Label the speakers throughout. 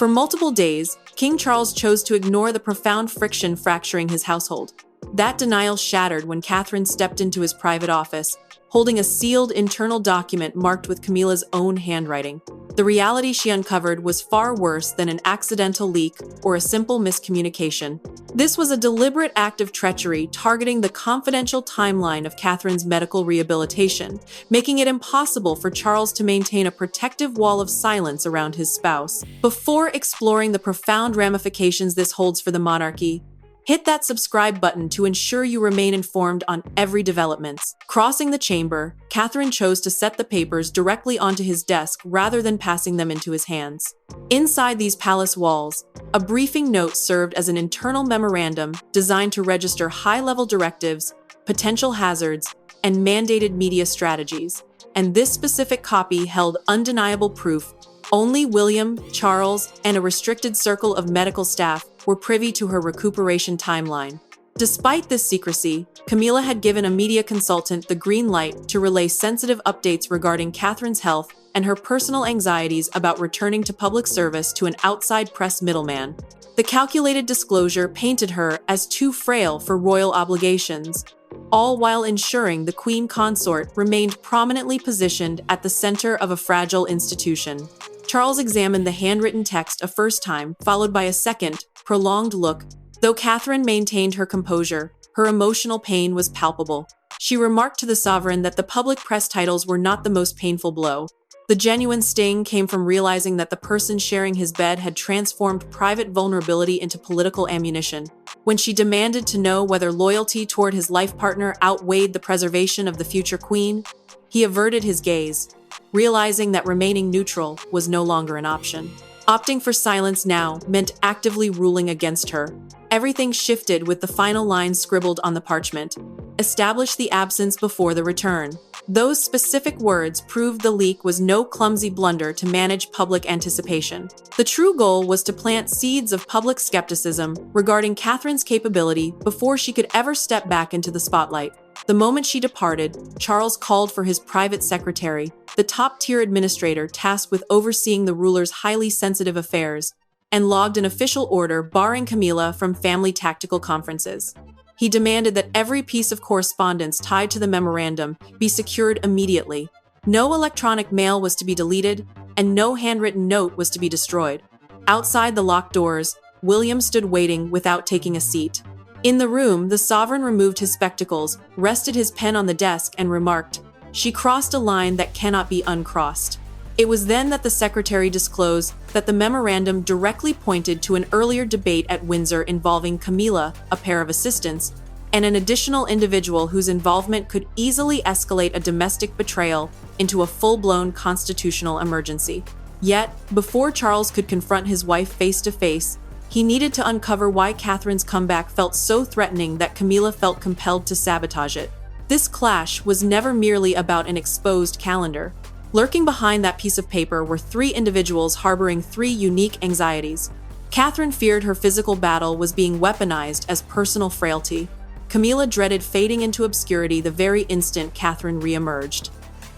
Speaker 1: For multiple days, King Charles chose to ignore the profound friction fracturing his household. That denial shattered when Catherine stepped into his private office, holding a sealed internal document marked with Camilla's own handwriting. The reality she uncovered was far worse than an accidental leak or a simple miscommunication. This was a deliberate act of treachery targeting the confidential timeline of Catherine's medical rehabilitation, making it impossible for Charles to maintain a protective wall of silence around his spouse. Before exploring the profound ramifications this holds for the monarchy, hit that subscribe button to ensure you remain informed on every development. Crossing the chamber, Catherine chose to set the papers directly onto his desk rather than passing them into his hands. Inside these palace walls, a briefing note served as an internal memorandum designed to register high-level directives, potential hazards, and mandated media strategies. And this specific copy held undeniable proof. Only William, Charles, and a restricted circle of medical staff were privy to her recuperation timeline. Despite this secrecy, Camilla had given a media consultant the green light to relay sensitive updates regarding Catherine's health and her personal anxieties about returning to public service to an outside press middleman. The calculated disclosure painted her as too frail for royal obligations, all while ensuring the Queen Consort remained prominently positioned at the center of a fragile institution. Charles examined the handwritten text a first time, followed by a second, prolonged look. Though Catherine maintained her composure, her emotional pain was palpable. She remarked to the sovereign that the public press titles were not the most painful blow. The genuine sting came from realizing that the person sharing his bed had transformed private vulnerability into political ammunition. When she demanded to know whether loyalty toward his life partner outweighed the preservation of the future queen, he averted his gaze, realizing that remaining neutral was no longer an option. Opting for silence now meant actively ruling against her. Everything shifted with the final line scribbled on the parchment. Establish the absence before the return. Those specific words proved the leak was no clumsy blunder to manage public anticipation. The true goal was to plant seeds of public skepticism regarding Catherine's capability before she could ever step back into the spotlight. The moment she departed, Charles called for his private secretary, the top-tier administrator tasked with overseeing the ruler's highly sensitive affairs, and logged an official order barring Camilla from family tactical conferences. He demanded that every piece of correspondence tied to the memorandum be secured immediately. No electronic mail was to be deleted, and no handwritten note was to be destroyed. Outside the locked doors, William stood waiting without taking a seat. In the room, the sovereign removed his spectacles, rested his pen on the desk, and remarked, "She crossed a line that cannot be uncrossed." It was then that the secretary disclosed that the memorandum directly pointed to an earlier debate at Windsor involving Camilla, a pair of assistants, and an additional individual whose involvement could easily escalate a domestic betrayal into a full-blown constitutional emergency. Yet, before Charles could confront his wife face-to-face, he needed to uncover why Catherine's comeback felt so threatening that Camilla felt compelled to sabotage it. This clash was never merely about an exposed calendar. Lurking behind that piece of paper were three individuals harboring three unique anxieties. Catherine feared her physical battle was being weaponized as personal frailty. Camilla dreaded fading into obscurity the very instant Catherine re-emerged.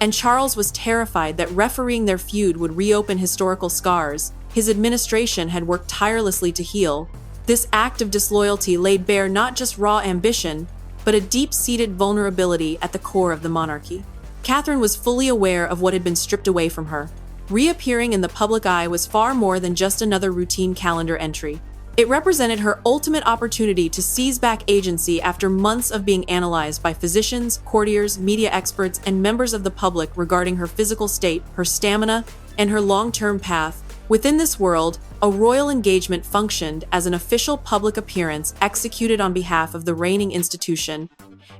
Speaker 1: And Charles was terrified that refereeing their feud would reopen historical scars his administration had worked tirelessly to heal. This act of disloyalty laid bare not just raw ambition, but a deep-seated vulnerability at the core of the monarchy. Catherine was fully aware of what had been stripped away from her. Reappearing in the public eye was far more than just another routine calendar entry. It represented her ultimate opportunity to seize back agency after months of being analyzed by physicians, courtiers, media experts, and members of the public regarding her physical state, her stamina, and her long-term path. Within this world, a royal engagement functioned as an official public appearance executed on behalf of the reigning institution,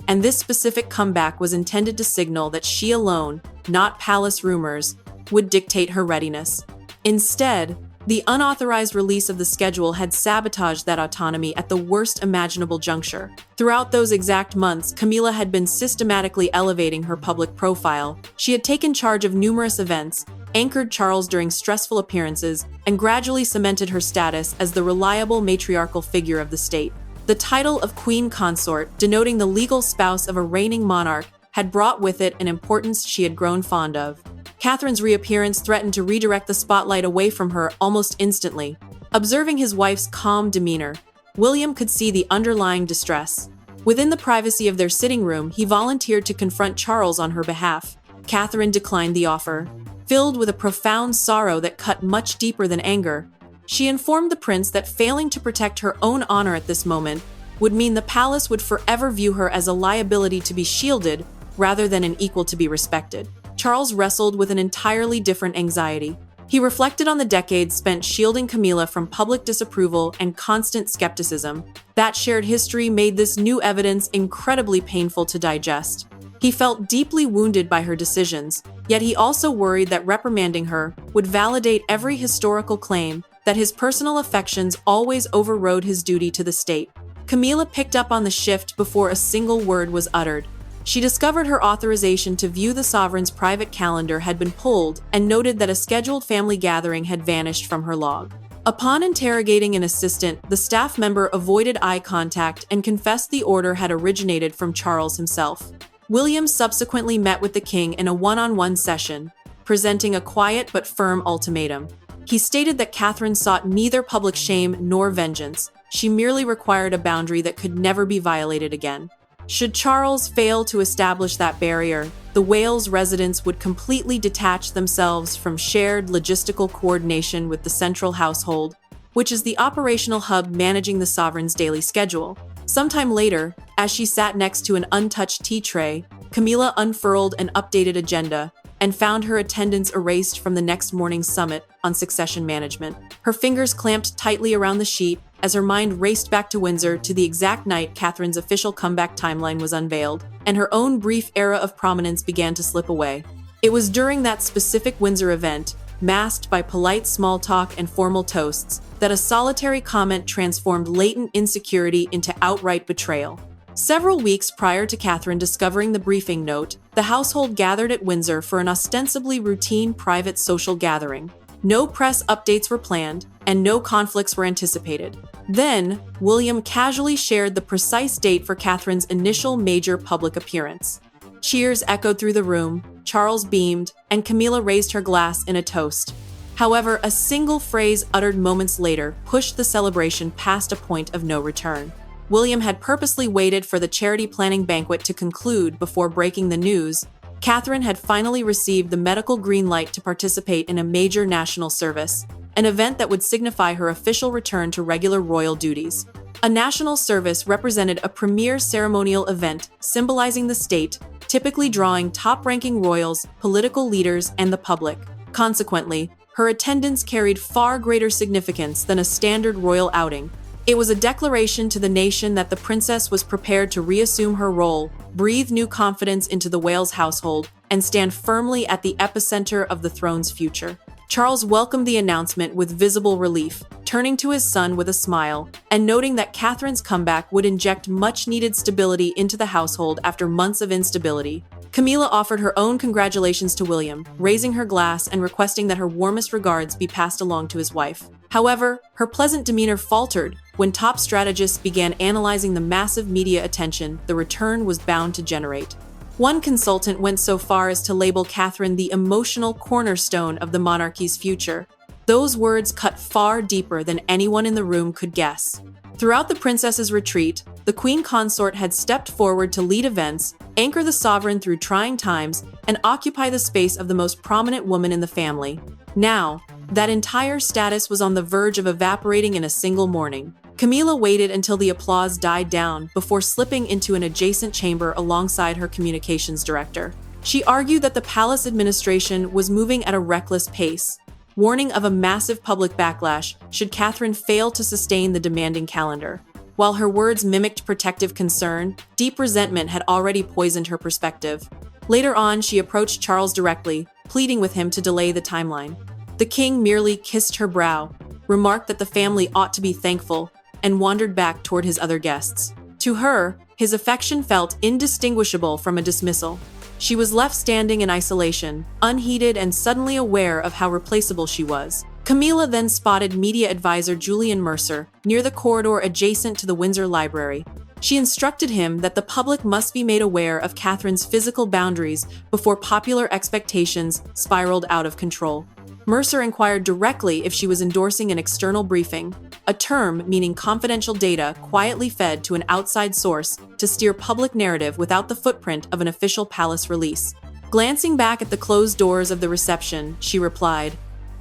Speaker 1: and this specific comeback was intended to signal that she alone, not palace rumors, would dictate her readiness. Instead, the unauthorized release of the schedule had sabotaged that autonomy at the worst imaginable juncture. Throughout those exact months, Camilla had been systematically elevating her public profile. She had taken charge of numerous events, anchored Charles during stressful appearances, and gradually cemented her status as the reliable matriarchal figure of the state. The title of Queen Consort, denoting the legal spouse of a reigning monarch, had brought with it an importance she had grown fond of. Catherine's reappearance threatened to redirect the spotlight away from her almost instantly. Observing his wife's calm demeanor, William could see the underlying distress. Within the privacy of their sitting room, he volunteered to confront Charles on her behalf. Catherine declined the offer. Filled with a profound sorrow that cut much deeper than anger, she informed the prince that failing to protect her own honor at this moment would mean the palace would forever view her as a liability to be shielded rather than an equal to be respected. Charles wrestled with an entirely different anxiety. He reflected on the decades spent shielding Camilla from public disapproval and constant skepticism. That shared history made this new evidence incredibly painful to digest. He felt deeply wounded by her decisions, yet he also worried that reprimanding her would validate every historical claim that his personal affections always overrode his duty to the state. Camilla picked up on the shift before a single word was uttered. She discovered her authorization to view the sovereign's private calendar had been pulled and noted that a scheduled family gathering had vanished from her log. Upon interrogating an assistant, the staff member avoided eye contact and confessed the order had originated from Charles himself. William subsequently met with the king in a one-on-one session, presenting a quiet but firm ultimatum. He stated that Catherine sought neither public shame nor vengeance. She merely required a boundary that could never be violated again. Should Charles fail to establish that barrier, the Wales residents would completely detach themselves from shared logistical coordination with the central household, which is the operational hub managing the sovereign's daily schedule. Sometime later, as she sat next to an untouched tea tray, Camilla unfurled an updated agenda and found her attendance erased from the next morning's summit on succession management. Her fingers clamped tightly around the sheet as her mind raced back to Windsor to the exact night Catherine's official comeback timeline was unveiled, and her own brief era of prominence began to slip away. It was during that specific Windsor event, masked by polite small talk and formal toasts, that a solitary comment transformed latent insecurity into outright betrayal. Several weeks prior to Catherine discovering the briefing note, the household gathered at Windsor for an ostensibly routine private social gathering. No press updates were planned, and no conflicts were anticipated. Then, William casually shared the precise date for Catherine's initial major public appearance. Cheers echoed through the room, Charles beamed, and Camilla raised her glass in a toast. However, a single phrase uttered moments later pushed the celebration past a point of no return. William had purposely waited for the charity planning banquet to conclude before breaking the news. Catherine had finally received the medical green light to participate in a major national service, an event that would signify her official return to regular royal duties. A national service represented a premier ceremonial event symbolizing the state, typically drawing top-ranking royals, political leaders, and the public. Consequently, her attendance carried far greater significance than a standard royal outing. It was a declaration to the nation that the princess was prepared to reassume her role, breathe new confidence into the Wales household, and stand firmly at the epicenter of the throne's future. Charles welcomed the announcement with visible relief, turning to his son with a smile, and noting that Catherine's comeback would inject much-needed stability into the household after months of instability. Camilla offered her own congratulations to William, raising her glass and requesting that her warmest regards be passed along to his wife. However, her pleasant demeanor faltered when top strategists began analyzing the massive media attention the return was bound to generate. One consultant went so far as to label Catherine the emotional cornerstone of the monarchy's future. Those words cut far deeper than anyone in the room could guess. Throughout the princess's retreat, the queen consort had stepped forward to lead events, anchor the sovereign through trying times, and occupy the space of the most prominent woman in the family. Now, that entire status was on the verge of evaporating in a single morning. Camilla waited until the applause died down before slipping into an adjacent chamber alongside her communications director. She argued that the palace administration was moving at a reckless pace, warning of a massive public backlash should Catherine fail to sustain the demanding calendar. While her words mimicked protective concern, deep resentment had already poisoned her perspective. Later on, she approached Charles directly, pleading with him to delay the timeline. The king merely kissed her brow, remarked that the family ought to be thankful, and wandered back toward his other guests. To her, his affection felt indistinguishable from a dismissal. She was left standing in isolation, unheeded and suddenly aware of how replaceable she was. Camilla then spotted media advisor Julian Mercer near the corridor adjacent to the Windsor Library. She instructed him that the public must be made aware of Catherine's physical boundaries before popular expectations spiraled out of control. Mercer inquired directly if she was endorsing an external briefing, a term meaning confidential data quietly fed to an outside source to steer public narrative without the footprint of an official palace release. Glancing back at the closed doors of the reception, she replied,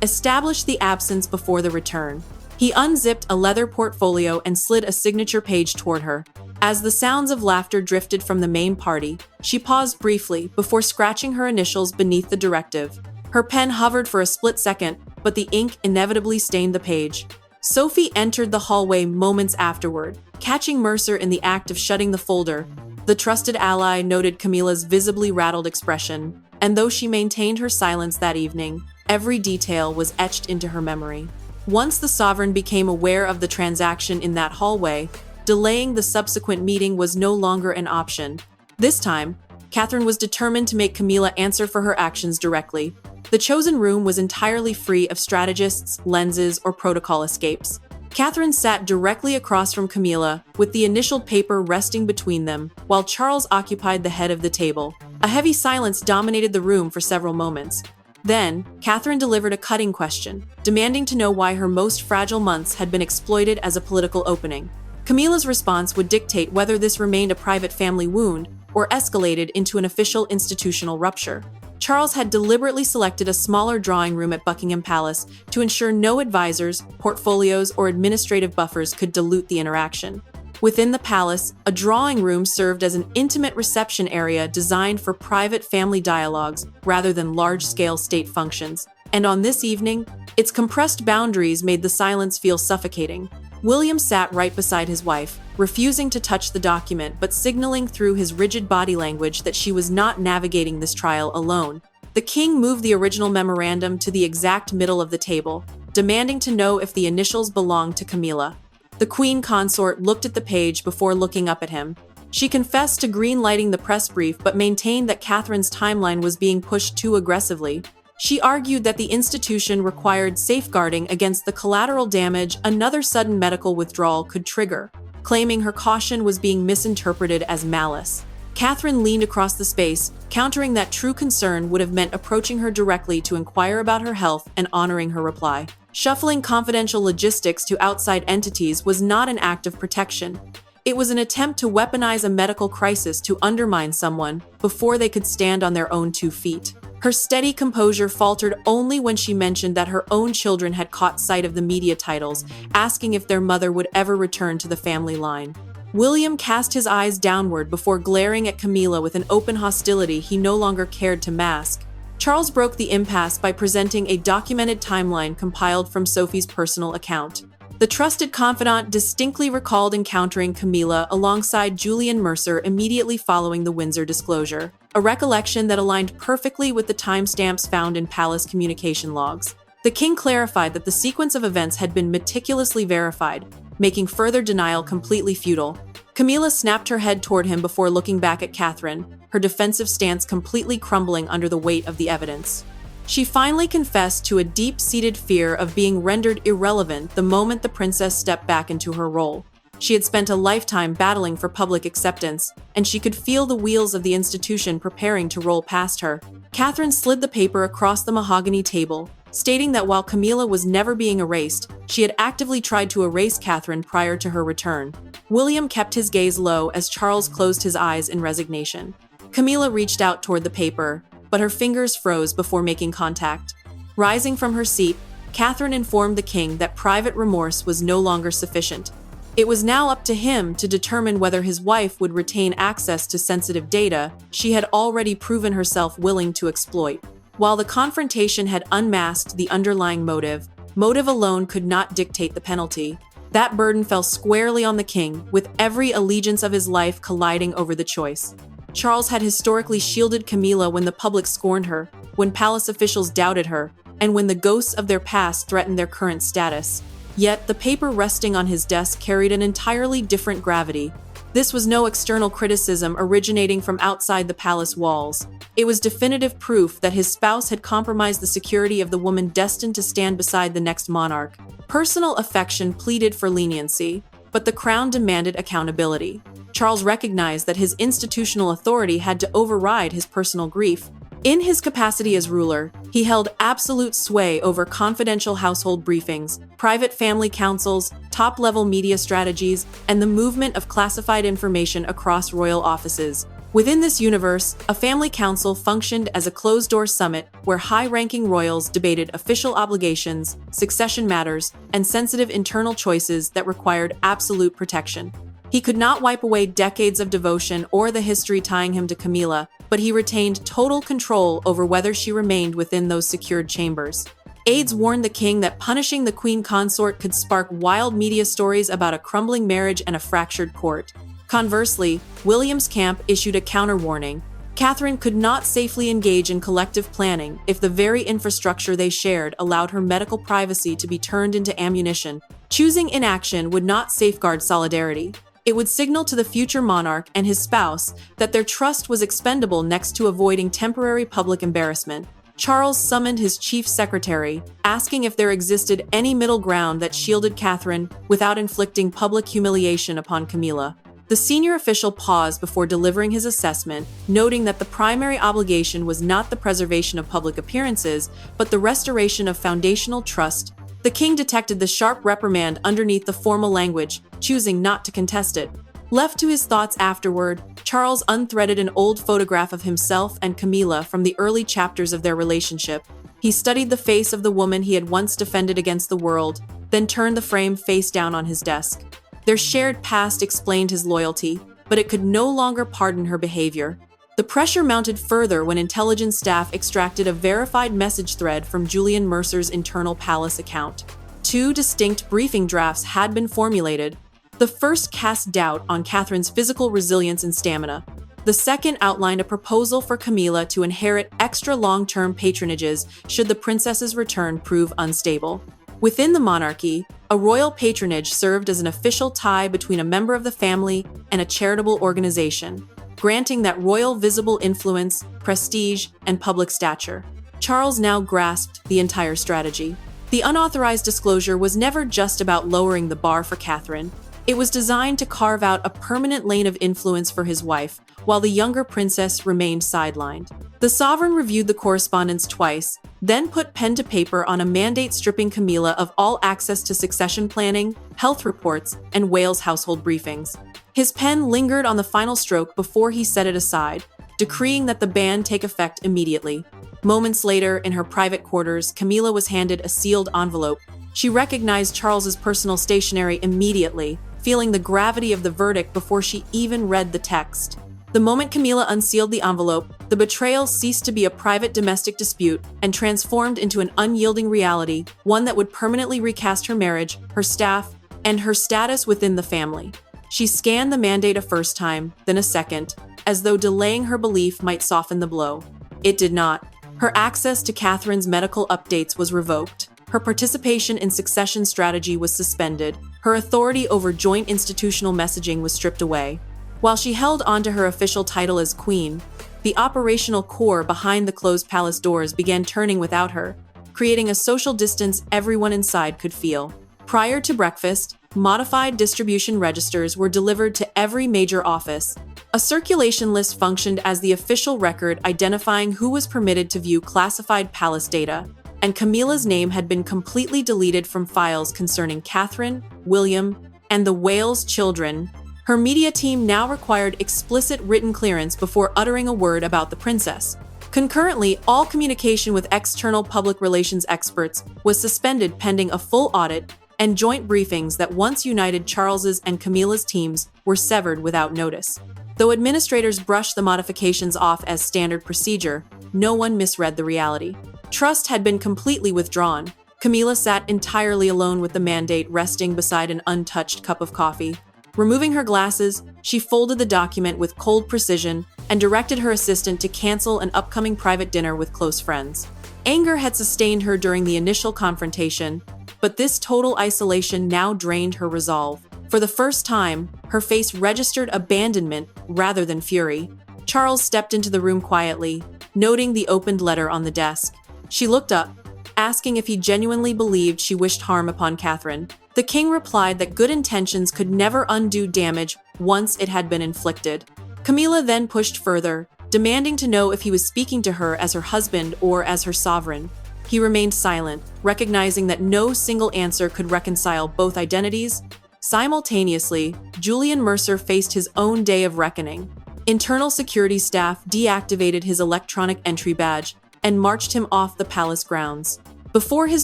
Speaker 1: "Establish the absence before the return." He unzipped a leather portfolio and slid a signature page toward her. As the sounds of laughter drifted from the main party, she paused briefly before scratching her initials beneath the directive. Her pen hovered for a split second, but the ink inevitably stained the page. Sophie entered the hallway moments afterward, catching Mercer in the act of shutting the folder. The trusted ally noted Camilla's visibly rattled expression, and though she maintained her silence that evening, every detail was etched into her memory. Once the sovereign became aware of the transaction in that hallway, delaying the subsequent meeting was no longer an option. This time, Catherine was determined to make Camilla answer for her actions directly. The chosen room was entirely free of strategists, lenses, or protocol escapes. Catherine sat directly across from Camilla, with the initialed paper resting between them, while Charles occupied the head of the table. A heavy silence dominated the room for several moments. Then, Catherine delivered a cutting question, demanding to know why her most fragile months had been exploited as a political opening. Camilla's response would dictate whether this remained a private family wound or escalated into an official institutional rupture. Charles had deliberately selected a smaller drawing room at Buckingham Palace to ensure no advisors, portfolios, or administrative buffers could dilute the interaction. Within the palace, a drawing room served as an intimate reception area designed for private family dialogues rather than large-scale state functions. And on this evening, its compressed boundaries made the silence feel suffocating. William sat right beside his wife, refusing to touch the document but signaling through his rigid body language that she was not navigating this trial alone. The king moved the original memorandum to the exact middle of the table, demanding to know if the initials belonged to Camilla. The queen consort looked at the page before looking up at him. She confessed to green-lighting the press brief but maintained that Catherine's timeline was being pushed too aggressively. She argued that the institution required safeguarding against the collateral damage another sudden medical withdrawal could trigger, claiming her caution was being misinterpreted as malice. Catherine leaned across the space, countering that true concern would have meant approaching her directly to inquire about her health and honoring her reply. Shuffling confidential logistics to outside entities was not an act of protection. It was an attempt to weaponize a medical crisis to undermine someone before they could stand on their own 2 feet. Her steady composure faltered only when she mentioned that her own children had caught sight of the media titles, asking if their mother would ever return to the family line. William cast his eyes downward before glaring at Camilla with an open hostility he no longer cared to mask. Charles broke the impasse by presenting a documented timeline compiled from Sophie's personal account. The trusted confidant distinctly recalled encountering Camilla alongside Julian Mercer immediately following the Windsor disclosure, a recollection that aligned perfectly with the timestamps found in palace communication logs. The king clarified that the sequence of events had been meticulously verified, making further denial completely futile. Camilla snapped her head toward him before looking back at Catherine, her defensive stance completely crumbling under the weight of the evidence. She finally confessed to a deep-seated fear of being rendered irrelevant the moment the princess stepped back into her role. She had spent a lifetime battling for public acceptance, and she could feel the wheels of the institution preparing to roll past her. Catherine slid the paper across the mahogany table, stating that while Camilla was never being erased, she had actively tried to erase Catherine prior to her return. William kept his gaze low as Charles closed his eyes in resignation. Camilla reached out toward the paper, but her fingers froze before making contact. Rising from her seat, Catherine informed the king that private remorse was no longer sufficient. It was now up to him to determine whether his wife would retain access to sensitive data she had already proven herself willing to exploit. While the confrontation had unmasked the underlying motive alone could not dictate the penalty. That burden fell squarely on the king, with every allegiance of his life colliding over the choice. Charles had historically shielded Camilla when the public scorned her, when palace officials doubted her, and when the ghosts of their past threatened their current status. Yet, the paper resting on his desk carried an entirely different gravity. This was no external criticism originating from outside the palace walls. It was definitive proof that his spouse had compromised the security of the woman destined to stand beside the next monarch. Personal affection pleaded for leniency, but the crown demanded accountability. Charles recognized that his institutional authority had to override his personal grief. In his capacity as ruler, he held absolute sway over confidential household briefings, private family councils, top-level media strategies, and the movement of classified information across royal offices. Within this universe, a family council functioned as a closed-door summit where high-ranking royals debated official obligations, succession matters, and sensitive internal choices that required absolute protection. He could not wipe away decades of devotion or the history tying him to Camilla, but he retained total control over whether she remained within those secured chambers. Aides warned the king that punishing the queen consort could spark wild media stories about a crumbling marriage and a fractured court. Conversely, William's camp issued a counter-warning. Catherine could not safely engage in collective planning if the very infrastructure they shared allowed her medical privacy to be turned into ammunition. Choosing inaction would not safeguard solidarity. It would signal to the future monarch and his spouse that their trust was expendable next to avoiding temporary public embarrassment. Charles summoned his chief secretary, asking if there existed any middle ground that shielded Catherine without inflicting public humiliation upon Camilla. The senior official paused before delivering his assessment, noting that the primary obligation was not the preservation of public appearances, but the restoration of foundational trust. The king detected the sharp reprimand underneath the formal language, choosing not to contest it. Left to his thoughts afterward, Charles unthreaded an old photograph of himself and Camilla from the early chapters of their relationship. He studied the face of the woman he had once defended against the world, then turned the frame face down on his desk. Their shared past explained his loyalty, but it could no longer pardon her behavior. The pressure mounted further when intelligence staff extracted a verified message thread from Julian Mercer's internal palace account. 2 distinct briefing drafts had been formulated. The first cast doubt on Catherine's physical resilience and stamina. The second outlined a proposal for Camilla to inherit extra long-term patronages should the princess's return prove unstable. Within the monarchy, a royal patronage served as an official tie between a member of the family and a charitable organization, granting that royal visible influence, prestige, and public stature. Charles now grasped the entire strategy. The unauthorized disclosure was never just about lowering the bar for Catherine. It was designed to carve out a permanent lane of influence for his wife, while the younger princess remained sidelined. The sovereign reviewed the correspondence twice, then put pen to paper on a mandate stripping Camilla of all access to succession planning, health reports, and Wales household briefings. His pen lingered on the final stroke before he set it aside, decreeing that the ban take effect immediately. Moments later, in her private quarters, Camilla was handed a sealed envelope. She recognized Charles's personal stationery immediately, feeling the gravity of the verdict before she even read the text. The moment Camilla unsealed the envelope, the betrayal ceased to be a private domestic dispute and transformed into an unyielding reality, one that would permanently recast her marriage, her staff, and her status within the family. She scanned the mandate a first time, then a second, as though delaying her belief might soften the blow. It did not. Her access to Catherine's medical updates was revoked. Her participation in succession strategy was suspended. Her authority over joint institutional messaging was stripped away. While she held onto her official title as queen, the operational core behind the closed palace doors began turning without her, creating a social distance everyone inside could feel. Prior to breakfast, modified distribution registers were delivered to every major office. A circulation list functioned as the official record identifying who was permitted to view classified palace data, and Camilla's name had been completely deleted from files concerning Catherine, William, and the Wales children. Her media team now required explicit written clearance before uttering a word about the princess. Concurrently, all communication with external public relations experts was suspended pending a full audit, and joint briefings that once united Charles's and Camilla's teams were severed without notice. Though administrators brushed the modifications off as standard procedure, no one misread the reality. Trust had been completely withdrawn. Camilla sat entirely alone with the mandate resting beside an untouched cup of coffee. Removing her glasses, she folded the document with cold precision and directed her assistant to cancel an upcoming private dinner with close friends. Anger had sustained her during the initial confrontation, but this total isolation now drained her resolve. For the first time, her face registered abandonment rather than fury. Charles stepped into the room quietly, noting the opened letter on the desk. She looked up, asking if he genuinely believed she wished harm upon Catherine. The king replied that good intentions could never undo damage once it had been inflicted. Camilla then pushed further, demanding to know if he was speaking to her as her husband or as her sovereign. He remained silent, recognizing that no single answer could reconcile both identities. Simultaneously, Julian Mercer faced his own day of reckoning. Internal security staff deactivated his electronic entry badge and marched him off the palace grounds. Before his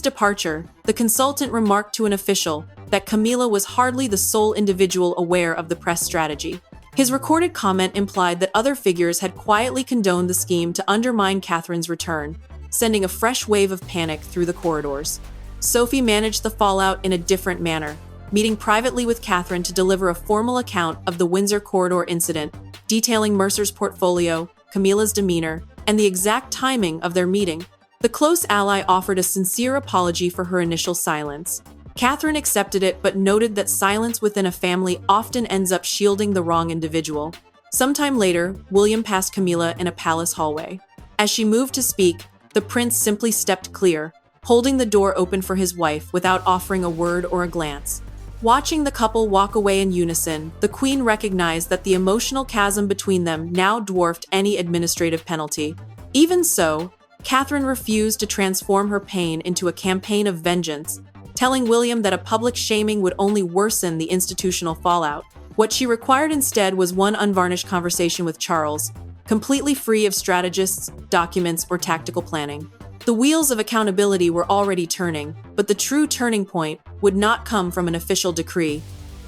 Speaker 1: departure, the consultant remarked to an official that Camilla was hardly the sole individual aware of the press strategy. His recorded comment implied that other figures had quietly condoned the scheme to undermine Catherine's return, sending a fresh wave of panic through the corridors. Sophie managed the fallout in a different manner, meeting privately with Catherine to deliver a formal account of the Windsor corridor incident, detailing Mercer's portfolio, Camilla's demeanor, and the exact timing of their meeting. The close ally offered a sincere apology for her initial silence. Catherine accepted it but noted that silence within a family often ends up shielding the wrong individual. Sometime later, William passed Camilla in a palace hallway. As she moved to speak, the prince simply stepped clear, holding the door open for his wife without offering a word or a glance. Watching the couple walk away in unison, the queen recognized that the emotional chasm between them now dwarfed any administrative penalty. Even so, Catherine refused to transform her pain into a campaign of vengeance, telling William that a public shaming would only worsen the institutional fallout. What she required instead was one unvarnished conversation with Charles, completely free of strategists, documents, or tactical planning. The wheels of accountability were already turning, but the true turning point would not come from an official decree.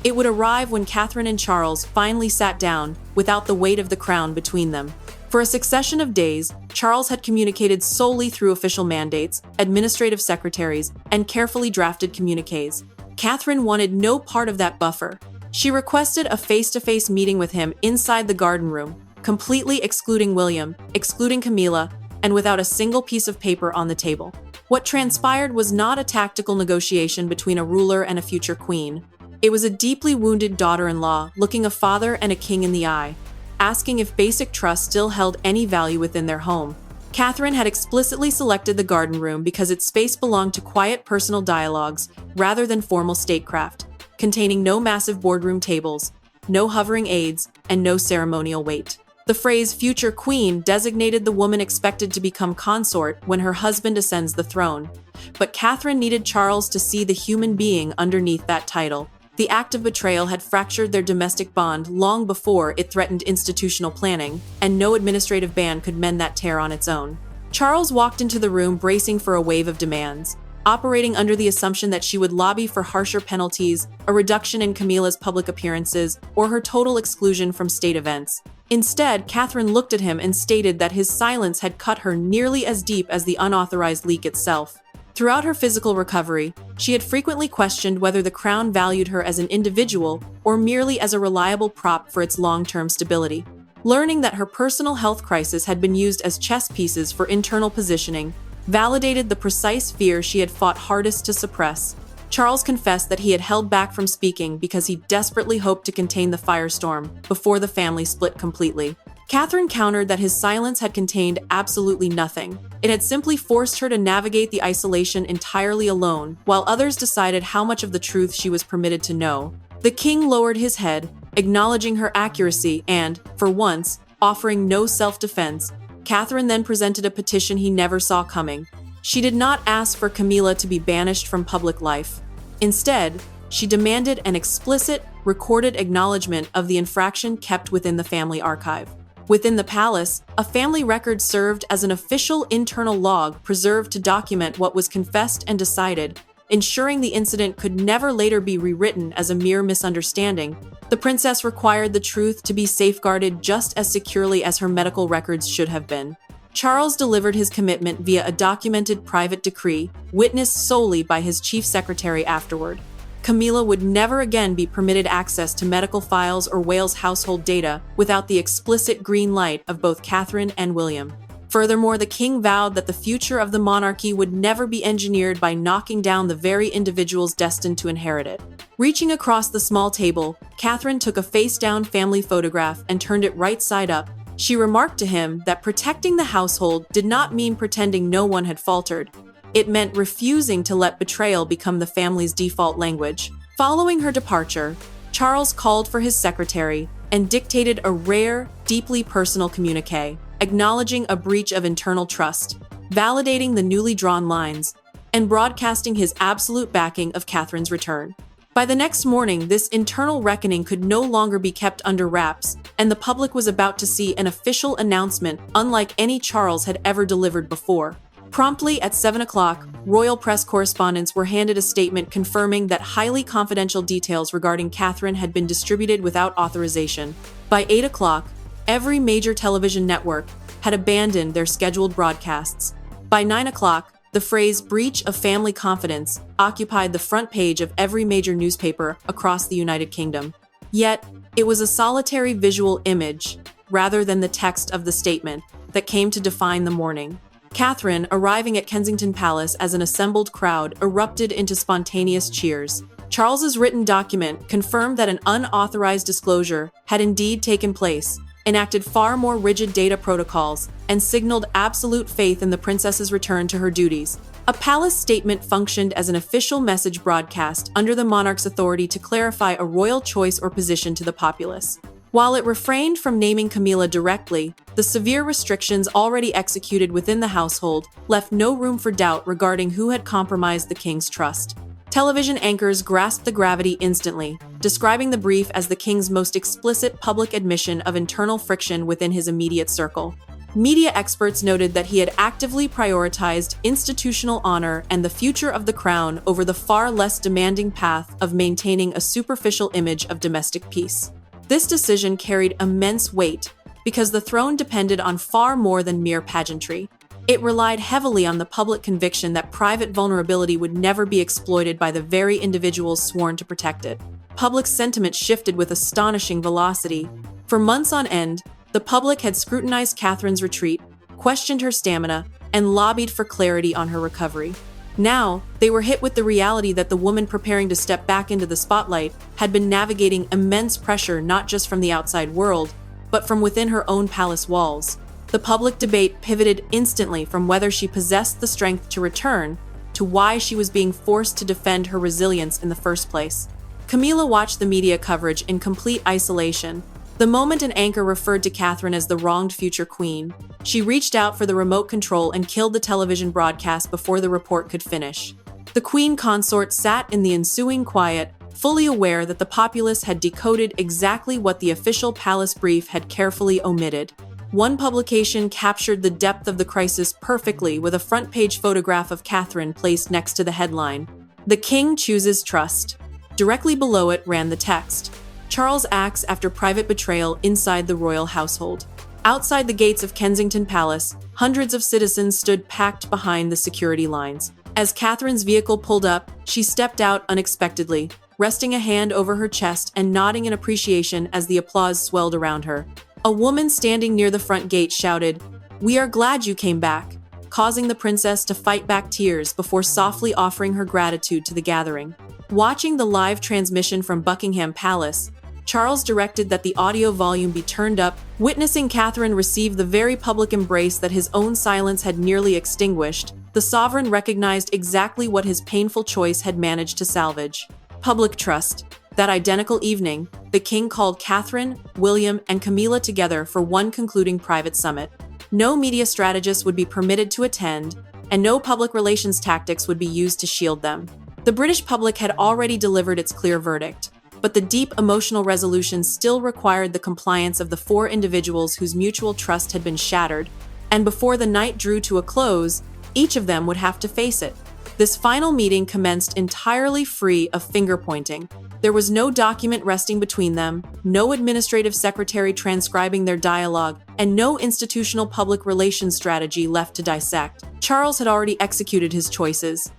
Speaker 1: It would arrive when Catherine and Charles finally sat down, without the weight of the crown between them. For a succession of days, Charles had communicated solely through official mandates, administrative secretaries, and carefully drafted communiques. Catherine wanted no part of that buffer. She requested a face-to-face meeting with him inside the garden room, completely excluding William, excluding Camilla, and without a single piece of paper on the table. What transpired was not a tactical negotiation between a ruler and a future queen. It was a deeply wounded daughter-in-law looking a father and a king in the eye, asking if basic trust still held any value within their home. Catherine had explicitly selected the garden room because its space belonged to quiet personal dialogues rather than formal statecraft, containing no massive boardroom tables, no hovering aides, and no ceremonial wait. The phrase future queen designated the woman expected to become consort when her husband ascends the throne. But Catherine needed Charles to see the human being underneath that title. The act of betrayal had fractured their domestic bond long before it threatened institutional planning, and no administrative ban could mend that tear on its own. Charles walked into the room bracing for a wave of demands, operating under the assumption that she would lobby for harsher penalties, a reduction in Camilla's public appearances, or her total exclusion from state events. Instead, Catherine looked at him and stated that his silence had cut her nearly as deep as the unauthorized leak itself. Throughout her physical recovery, she had frequently questioned whether the crown valued her as an individual or merely as a reliable prop for its long-term stability. Learning that her personal health crisis had been used as chess pieces for internal positioning validated the precise fear she had fought hardest to suppress. Charles confessed that he had held back from speaking because he desperately hoped to contain the firestorm before the family split completely. Catherine countered that his silence had contained absolutely nothing. It had simply forced her to navigate the isolation entirely alone, while others decided how much of the truth she was permitted to know. The king lowered his head, acknowledging her accuracy and, for once, offering no self-defense. Catherine then presented a petition he never saw coming. She did not ask for Camilla to be banished from public life. Instead, she demanded an explicit, recorded acknowledgement of the infraction kept within the family archive. Within the palace, a family record served as an official internal log preserved to document what was confessed and decided, ensuring the incident could never later be rewritten as a mere misunderstanding. The princess required the truth to be safeguarded just as securely as her medical records should have been. Charles delivered his commitment via a documented private decree, witnessed solely by his chief secretary afterward. Camilla would never again be permitted access to medical files or Wales household data without the explicit green light of both Catherine and William. Furthermore, the king vowed that the future of the monarchy would never be engineered by knocking down the very individuals destined to inherit it. Reaching across the small table, Catherine took a face-down family photograph and turned it right side up. She remarked to him that protecting the household did not mean pretending no one had faltered. It meant refusing to let betrayal become the family's default language. Following her departure, Charles called for his secretary and dictated a rare, deeply personal communiqué, acknowledging a breach of internal trust, validating the newly drawn lines, and broadcasting his absolute backing of Catherine's return. By the next morning, this internal reckoning could no longer be kept under wraps, and the public was about to see an official announcement unlike any Charles had ever delivered before. Promptly at 7 o'clock, royal press correspondents were handed a statement confirming that highly confidential details regarding Catherine had been distributed without authorization. By 8 o'clock, every major television network had abandoned their scheduled broadcasts. By 9 o'clock, the phrase "breach of family confidence" occupied the front page of every major newspaper across the United Kingdom. Yet, it was a solitary visual image, rather than the text of the statement, that came to define the morning. Catherine, arriving at Kensington Palace as an assembled crowd, erupted into spontaneous cheers. Charles's written document confirmed that an unauthorized disclosure had indeed taken place, enacted far more rigid data protocols, and signaled absolute faith in the princess's return to her duties. A palace statement functioned as an official message broadcast under the monarch's authority to clarify a royal choice or position to the populace. While it refrained from naming Camilla directly, the severe restrictions already executed within the household left no room for doubt regarding who had compromised the king's trust. Television anchors grasped the gravity instantly, describing the brief as the king's most explicit public admission of internal friction within his immediate circle. Media experts noted that he had actively prioritized institutional honor and the future of the crown over the far less demanding path of maintaining a superficial image of domestic peace. This decision carried immense weight because the throne depended on far more than mere pageantry. It relied heavily on the public conviction that private vulnerability would never be exploited by the very individuals sworn to protect it. Public sentiment shifted with astonishing velocity. For months on end, the public had scrutinized Catherine's retreat, questioned her stamina, and lobbied for clarity on her recovery. Now, they were hit with the reality that the woman preparing to step back into the spotlight had been navigating immense pressure not just from the outside world, but from within her own palace walls. The public debate pivoted instantly from whether she possessed the strength to return to why she was being forced to defend her resilience in the first place. Camilla watched the media coverage in complete isolation. The moment an anchor referred to Catherine as the wronged future queen, she reached out for the remote control and killed the television broadcast before the report could finish. The queen consort sat in the ensuing quiet, fully aware that the populace had decoded exactly what the official palace brief had carefully omitted. One publication captured the depth of the crisis perfectly with a front-page photograph of Catherine placed next to the headline, "The King Chooses Trust." Directly below it ran the text, "Charles acts after private betrayal inside the royal household." Outside the gates of Kensington Palace, hundreds of citizens stood packed behind the security lines. As Catherine's vehicle pulled up, she stepped out unexpectedly, resting a hand over her chest and nodding in appreciation as the applause swelled around her. A woman standing near the front gate shouted, "We are glad you came back," causing the princess to fight back tears before softly offering her gratitude to the gathering. Watching the live transmission from Buckingham Palace, Charles directed that the audio volume be turned up, witnessing Catherine receive the very public embrace that his own silence had nearly extinguished. The sovereign recognized exactly what his painful choice had managed to salvage: public trust. That identical evening, the king called Catherine, William, and Camilla together for one concluding private summit. No media strategist would be permitted to attend, and no public relations tactics would be used to shield them. The British public had already delivered its clear verdict, but the deep emotional resolution still required the compliance of the four individuals whose mutual trust had been shattered, and before the night drew to a close, each of them would have to face it. This final meeting commenced entirely free of finger-pointing. There was no document resting between them, no administrative secretary transcribing their dialogue, and no institutional public relations strategy left to dissect. Charles had already executed his choices.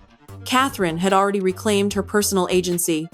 Speaker 1: Catherine had already reclaimed her personal agency.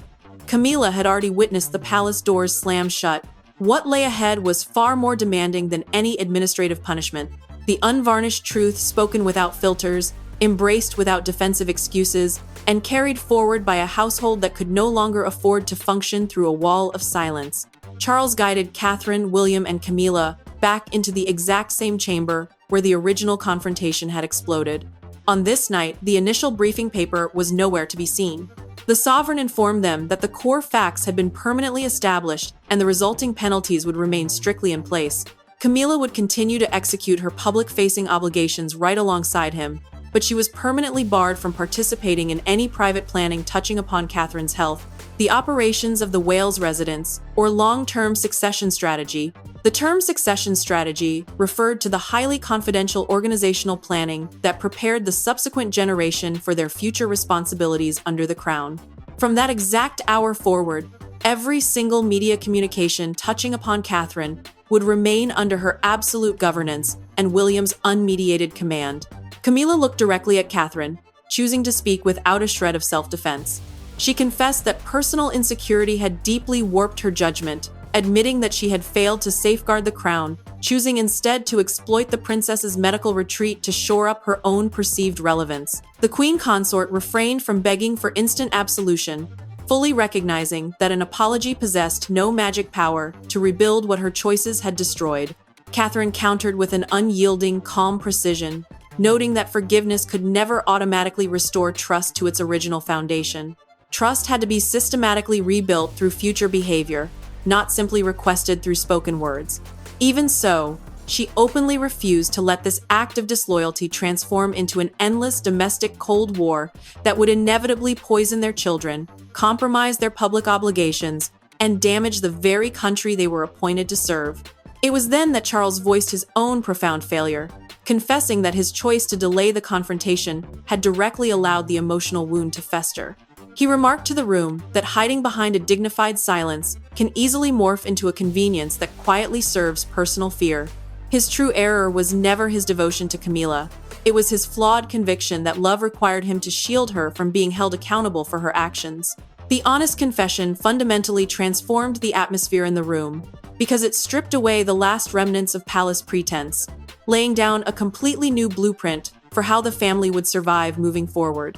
Speaker 1: Camilla had already witnessed the palace doors slam shut. What lay ahead was far more demanding than any administrative punishment. The unvarnished truth spoken without filters, embraced without defensive excuses, and carried forward by a household that could no longer afford to function through a wall of silence. Charles guided Catherine, William, and Camilla back into the exact same chamber where the original confrontation had exploded. On this night, the initial briefing paper was nowhere to be seen. The sovereign informed them that the core facts had been permanently established and the resulting penalties would remain strictly in place. Camilla would continue to execute her public-facing obligations right alongside him, but she was permanently barred from participating in any private planning touching upon Catherine's health, the operations of the Wales residence, or long-term succession strategy. The term succession strategy referred to the highly confidential organizational planning that prepared the subsequent generation for their future responsibilities under the crown. From that exact hour forward, every single media communication touching upon Catherine would remain under her absolute governance and William's unmediated command. Camilla looked directly at Catherine, choosing to speak without a shred of self-defense. She confessed that personal insecurity had deeply warped her judgment, admitting that she had failed to safeguard the crown, choosing instead to exploit the princess's medical retreat to shore up her own perceived relevance. The queen consort refrained from begging for instant absolution, fully recognizing that an apology possessed no magic power to rebuild what her choices had destroyed. Catherine countered with an unyielding, calm precision, noting that forgiveness could never automatically restore trust to its original foundation. Trust had to be systematically rebuilt through future behavior, not simply requested through spoken words. Even so, she openly refused to let this act of disloyalty transform into an endless domestic Cold War that would inevitably poison their children, compromise their public obligations, and damage the very country they were appointed to serve. It was then that Charles voiced his own profound failure, confessing that his choice to delay the confrontation had directly allowed the emotional wound to fester. He remarked to the room that hiding behind a dignified silence can easily morph into a convenience that quietly serves personal fear. His true error was never his devotion to Camilla. It was his flawed conviction that love required him to shield her from being held accountable for her actions. The honest confession fundamentally transformed the atmosphere in the room, because it stripped away the last remnants of palace pretense, laying down a completely new blueprint for how the family would survive moving forward.